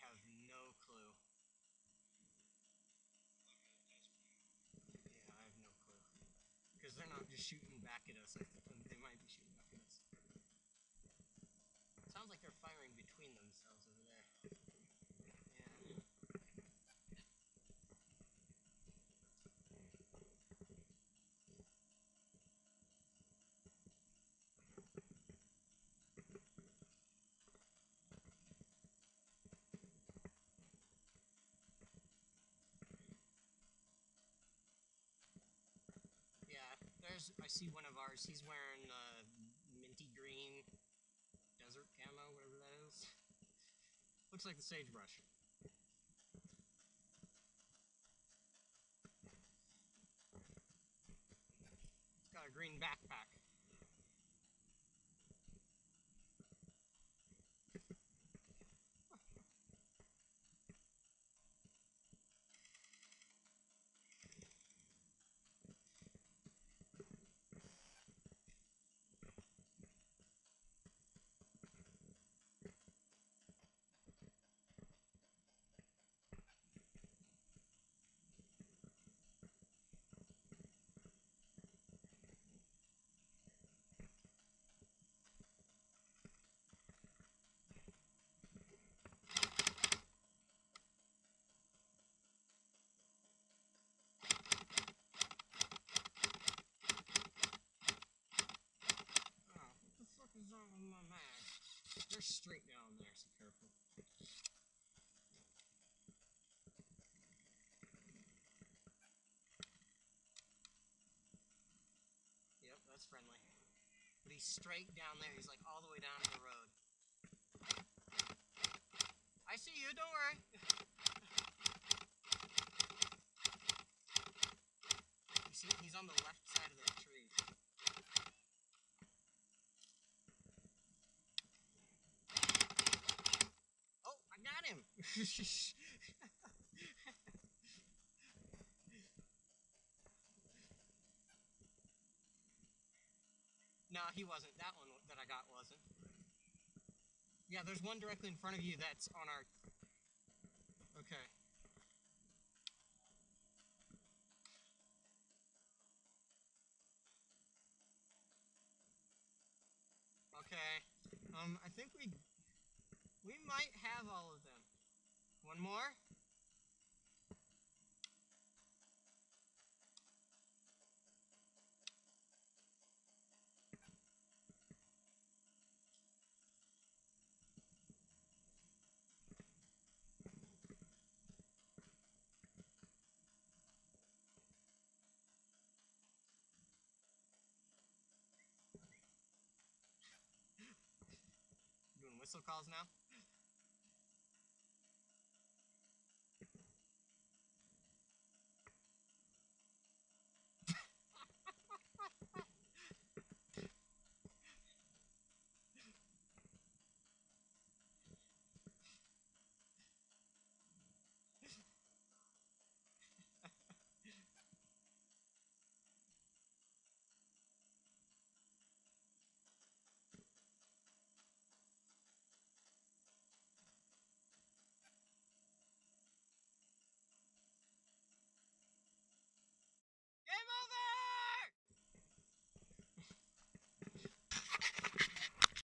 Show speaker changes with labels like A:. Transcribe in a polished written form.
A: have no clue. Yeah, I have no clue. Because they're not just shooting back at us. I think they might be shooting back at us. Sounds like they're firing between themselves over there. Yeah. Yeah, I see one of ours. He's wearing minty green desert camo, whatever that is. Looks like the sagebrush. It's got a green backpack. What the fuck is wrong with my mag? They're straight down there, so careful. Yep, that's friendly. But he's straight down there. He's like all the way down to the road. I see you, don't worry. You see, he's on the left side of that tree. Oh, I got him! No, he wasn't. That one that I got wasn't. Yeah, there's one directly in front of you that's on our... Okay. Okay. I think we might have all of them. One more? Doing whistle calls now?